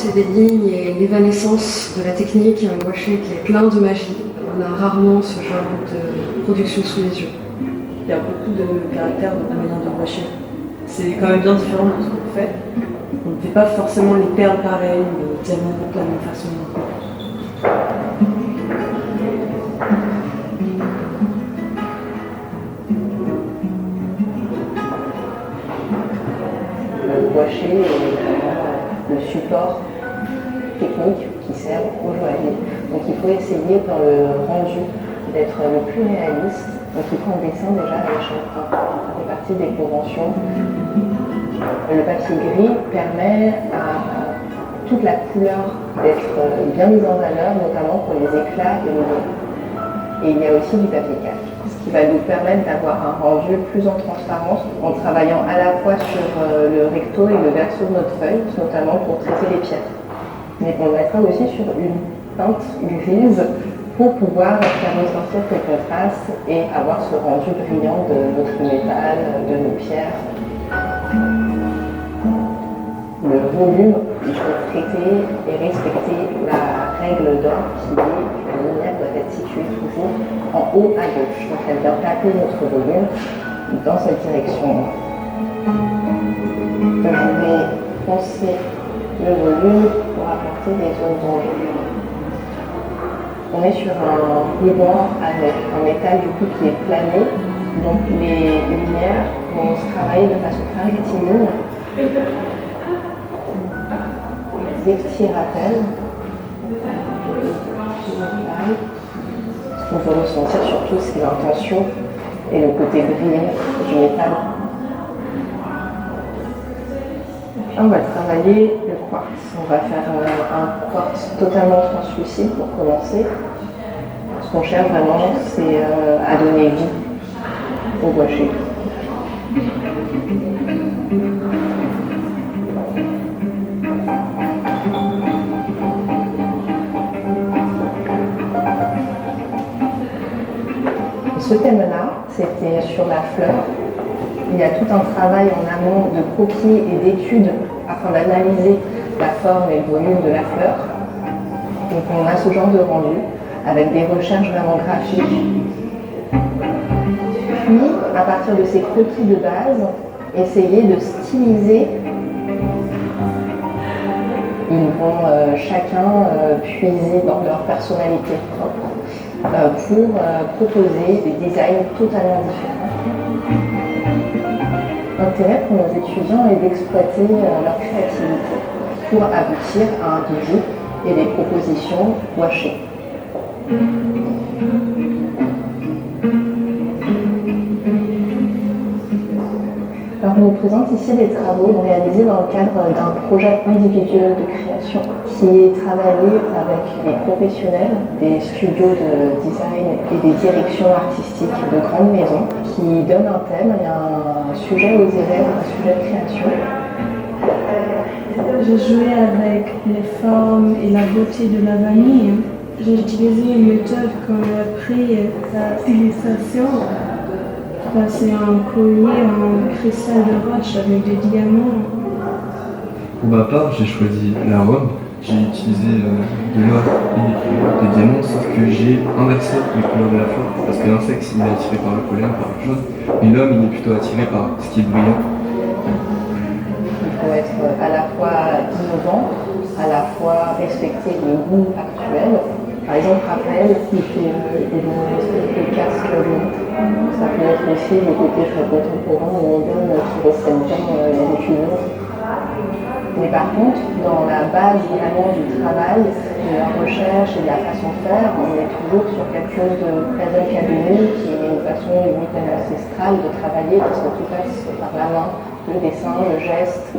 c'est des lignes et l'évanescence de la technique et un gouaché qui est plein de magie. On a rarement ce genre de production sous les yeux. Il y a beaucoup de caractères dans la manière de gouacher. C'est quand même bien différent de ce qu'on fait. On ne fait pas forcément les perles pareilles, les diamants de la même façon. Le gouaché est vraiment le support technique qui sert au joaillier. Donc il faut essayer dans le rendu d'être le plus réaliste. Donc il prend le dessin déjà avec chacun. Ça fait partie des conventions. Le papier gris permet à toute la couleur d'être bien mise en valeur, notamment pour les éclats et le blanc. Et il y a aussi du papier calque, ce qui va nous permettre d'avoir un rendu plus en transparence en travaillant à la fois sur le recto et le verso de notre feuille, notamment pour traiter les pierres. Mais on le mettra aussi sur une teinte grise pour pouvoir faire ressortir ces contrastes et avoir ce rendu brillant de notre métal, de nos pierres. Le volume, il faut traiter et respecter la règle d'or qui dit que la lumière doit être située toujours en haut à gauche. Donc elle vient taper notre volume dans cette direction. Je vais poncer le volume pour apporter des zones d'ombre. On est sur un ruban avec un métal du coup qui est plané, donc les lumières vont se travailler de façon très rectiligne. Des petits rappels. Ce qu'on peut ressentir surtout, c'est l'intention et le côté brillant du métal. On va travailler le quartz. On va faire un quartz totalement translucide pour commencer. Ce qu'on cherche vraiment, c'est à donner vie au gouaché. Ce thème-là, c'était sur la fleur. Il y a tout un travail en amont de croquis et d'études afin d'analyser la forme et le volume de la fleur. Donc on a ce genre de rendu avec des recherches vraiment graphiques. Puis, à partir de ces croquis de base, essayer de styliser. Ils vont chacun puiser dans leur personnalité propre pour proposer des designs totalement différents. L'intérêt pour nos étudiants est d'exploiter leur créativité pour aboutir à un bijou et des propositions gouachées. Alors, on nous présente ici des travaux réalisés dans le cadre d'un projet individuel de création qui est travaillé avec les professionnels des studios de design et des directions artistiques de grandes maisons qui donnent un thème et un sujet aux élèves, un sujet de création. J'ai joué avec les formes et la beauté de la vanille. J'ai utilisé une méthode qu'on a appris à l'utilisation. C'est un collier en cristal de roche avec des diamants. Pour ma part, j'ai choisi l'arôme. J'ai utilisé de l'or et des diamants, sauf que j'ai inversé les couleurs de la fleur, parce que l'insecte il est attiré par le pollen, par le jaune, et l'homme il est plutôt attiré par ce qui est brillant. Il faut être à la fois innovant, à la fois respecter le goût actuel. Par exemple, Raphaël, il fait une espèce de casque montre. Ça peut être aussi le côté très contemporain et moderne qui reflète bien les étudiants. Mais par contre, dans la base vraiment du travail, de la recherche et de la façon de faire, on est toujours sur quelque chose de très académique qui est une façon limite ancestrale de travailler parce que tout passe par la main, le dessin, le geste.